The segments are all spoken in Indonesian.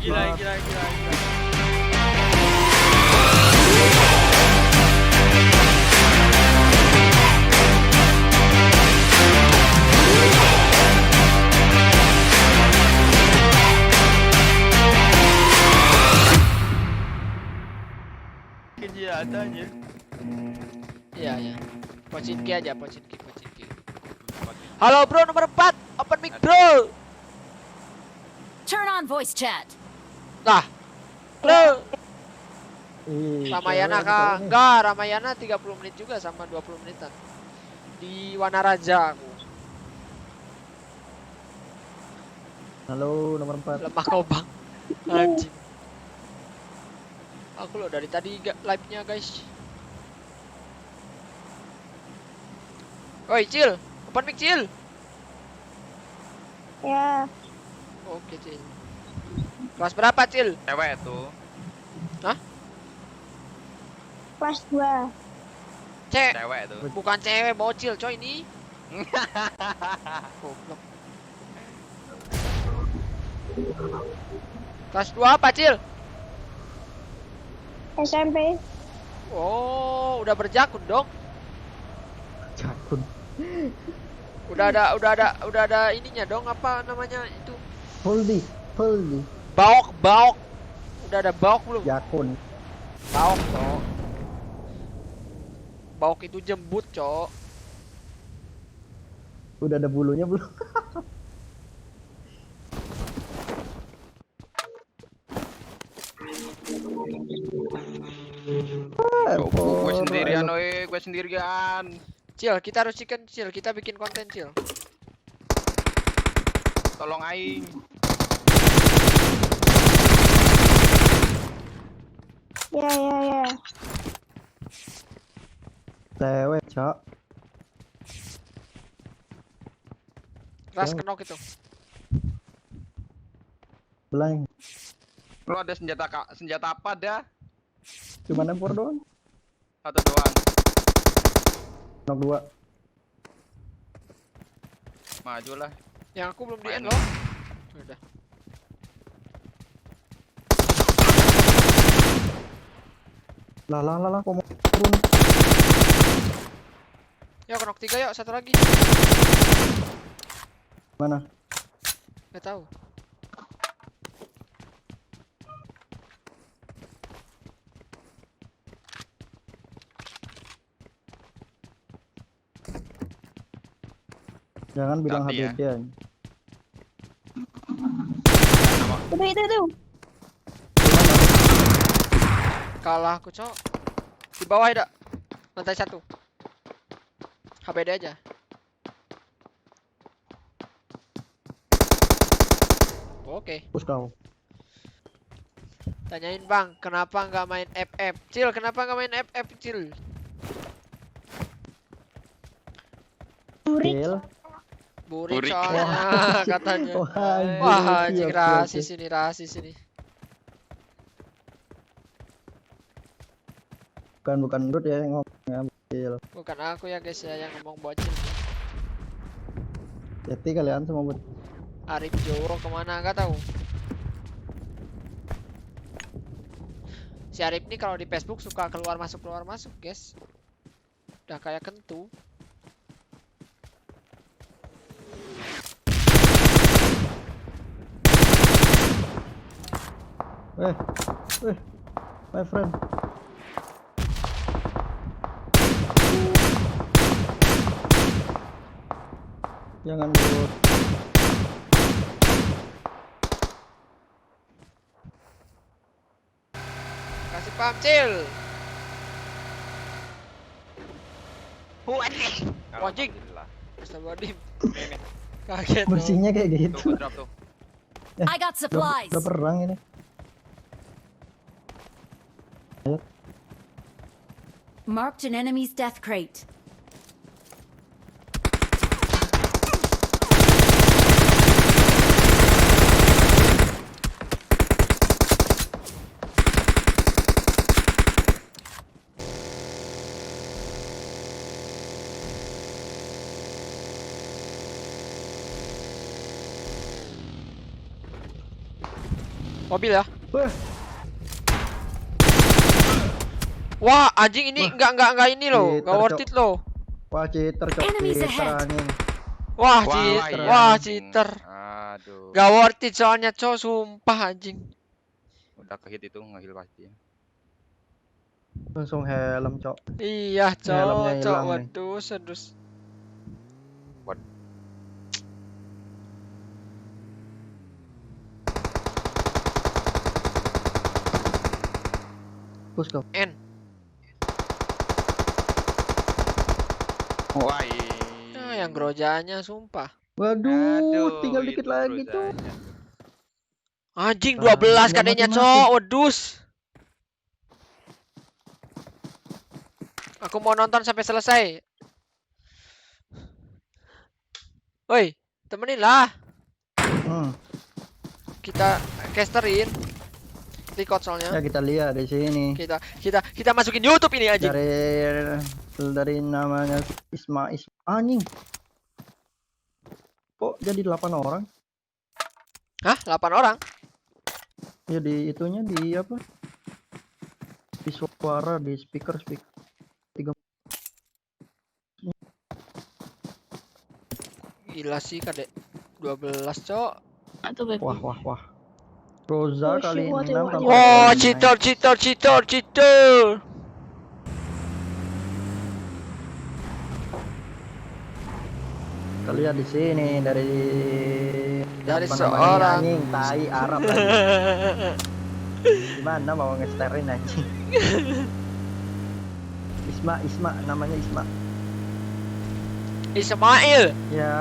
gila. Ada aja. Iya. Pochinki aja, Pochinki. Halo bro, nomor 4. Open mic bro. Turn on voice chat. Nah, bro. Ih, Ramayana cewek kah? cowok nih. Enggak, Ramayana 30 menit juga sama 20 menitan. Di Wanaraja aku. Halo, nomor 4. Lemah kau bang. Anjing. Aku loh dari tadi live-nya guys. Oi, Cil. Open mic, Cil. Ya, Oke, Cil. Kelas berapa, Cil? Cewek tuh. kelas 2. Cewek tuh. Bukan cewek, bocil, coy ini. Goblok. Kelas 2 apa, Cil? SMP. Oh, udah berjakun dong. Jakun. Udah ada ininya dong, apa namanya itu? Holdi. Baok. Udah ada baok belum? Jakun. Baok, Cok. Baok itu jembut, Cok. Udah ada bulunya belum? Gue sendirian, gue sendirian. Cil, kita harus chicken, Cil. Kita bikin konten, Cil. Tolong aing. Ya. Cewek, Cok. Ras Cewek. kenok itu. Belang. Lu ada senjata apa dah? Cuma nempor doang. Satu doang. Nok 2. Maju lah. Yang aku belum di end Main. loh. Udah. Lah, kok mau turun? Yuk kenok 3 yuk, satu lagi. Mana? Gak tahu. Jangan bilang Nanti ya. HBD aja. Itu. Kalah aku, Cok. Di bawah ada. Lantai 1. HBD aja. Oke. Push kau. Tanyain Bang, kenapa nggak main FF? Cil, kenapa nggak main FF, Cil? Kill. Burik Burik. soalnya katanya. Wah, Wah, anjing, anjing oke, rasis ini. Bukan Rut ya yang ngomong Kill. Bukan aku ya guys ya yang ngomong bocil. Jadi kalian semua buat Arif Joro kemana nggak tahu. Si Arif nih kalau di Facebook suka keluar masuk guys. Udah kayak kentu. my friend. Jangan buat. Kasih paham Cil. Wajing. Alhamdulillah. Astagfirullahaladzim. Kaget. dong. Bersihnya kayak Tuh, gitu. gua drop tuh. I got supplies. Udah perang ini. Marked an enemy's death crate. Mobil ya. Wah, Wah, anjing ini enggak ini loh. Cheater, Enggak worth Cok. it loh. wah cheater cok, Enemies cheater ahead. anjing. Wah, Wah, cheater. iya, Wah, anjing. cheater. Aduh. Gak worth it soalnya, Cok, sumpah anjing. Udah kehit itu nge-heal pasti. Langsung helm cok. Iya, Helmnya Cok, hilang nih. waduh, sedus. Push kau. N. Wah, Nah, yang grojanya sumpah. Waduh, tinggal dikit lagi cok. Anjing Ah, 12 nggak kadenya, mati-mati. Cok. Wedus. Aku mau nonton sampai selesai. Woi, temenin lah. Kita casterin. Record soalnya. Ya kita lihat di sini. Kita masukin YouTube ini anjing. Dari namanya Isma anjing. Kok jadi 8 orang? Hah? 8 orang? Ya di itunya di apa? Di suara di speaker 3. Gila sih, Kadek. 12, Cok. Atau baby. Wah. Roza Oh, kali shit, 6 waduh, tanpa Oh, poin. cheater. Kita lihat di sini dari Dari apa namanya, seorang anjing tai Arab lagi. Gimana mau ngesterin anjing? Isma namanya Isma. Ismail. Ya,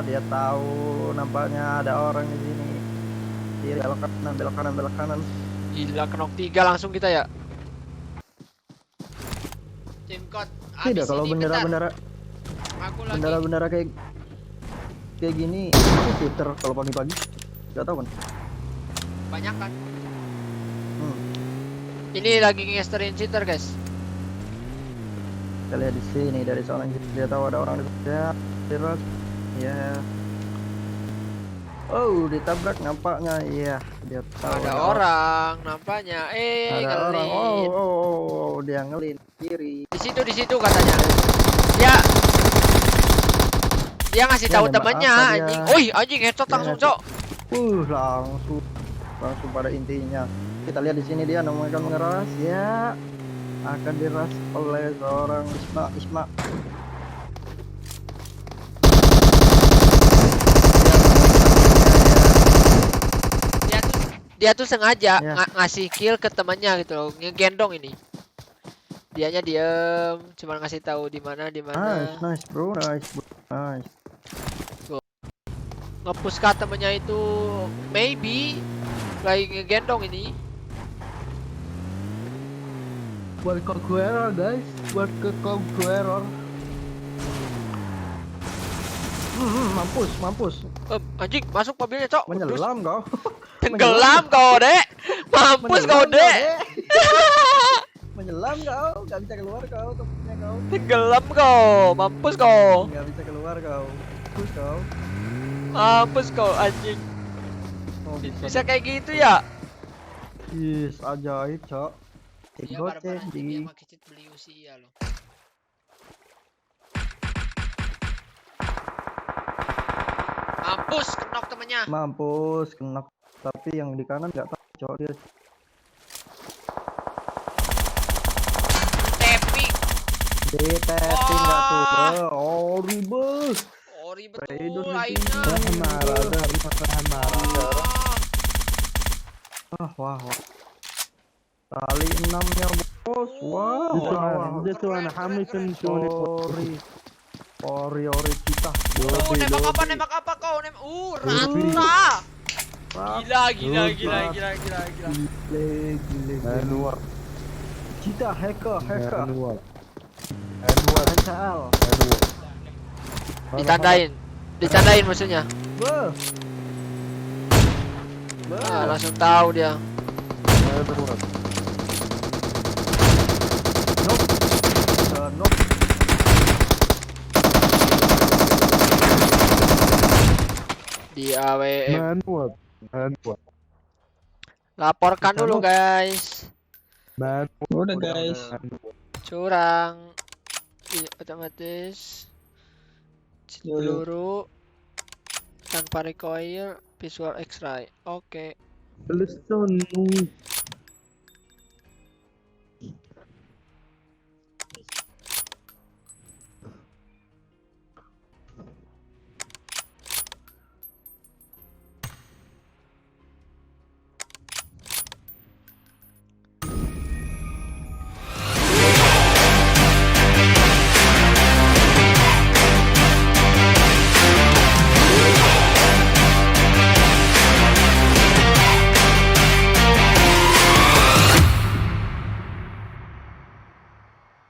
dia tahu nampaknya ada orang di sini. Kiri, belok kanan. Gila, kenok 3 langsung kita ya. Tim code. Tidak kalau bendera-bendera Aku lagi. bendera kayak gini itu cheater kalau pagi-pagi. Gak tahu kan. Banyak kan. Hmm. Ini lagi ngesterin cheater, guys. Kita lihat di sini dari seorang dia tahu ada orang di terus. Ya. Oh, ditabrak nampaknya. Iya, dia tahu Ada orang nampaknya. Ada orang. Ngelin. Oh, dia ngelin kiri. Di situ katanya. Dia ngasih Ya, tahu nembak temannya apa dia? anjing. Wih, anjing headshot Ya, langsung, headshot. Cok. Langsung pada intinya. Kita lihat di sini dia akan mengeras. Ya, akan diras oleh seorang Isma. Dia tuh sengaja Ya. ngasih kill ke temannya gitu loh, ngegendong ini. Dianya diem, cuma ngasih tahu di mana. Nice, bro. Ngepush ke temennya itu maybe lagi ngegendong ini. Welcome to error, guys. Welcome to error. Mampus. Anjing masuk mobilnya, Cok. Menyelam kau. Tenggelam kau, Dek. Mampus kau, Dek. Menyelam kau, gak bisa keluar kau, topiknya kau. Tenggelam kau. Mampus kau. Gak bisa keluar kau. Push kau. Mampus kau, anjing. Oh, Bisa kayak gitu ya? Yes, ajaib, Cok. Dia Goceng barbar di. dia mah kicit beli usia loh. Mampus, kenok temennya. Mampus, kena. Tapi yang di kanan gak tahu, Cok, dia. Tepi. Tapping gak tuh, bro. Oh, ribet. Ori Raidon betul di lainnya. sini. Ah. Wah. Kali 6-nya, bos. Wah. Keren. Ori kita. Nembak apa kau? Rata. Gila. Gile. Kita hacker. Ditandain maksudnya. Beuh. Langsung tahu dia. Nope. Di AWM. Laporkan Kita dulu mau- guys. Udah guys. Curang. Iya, otomatis. Yo, yo. Peluru tanpa recoil, visual X-ray. Oke. Belum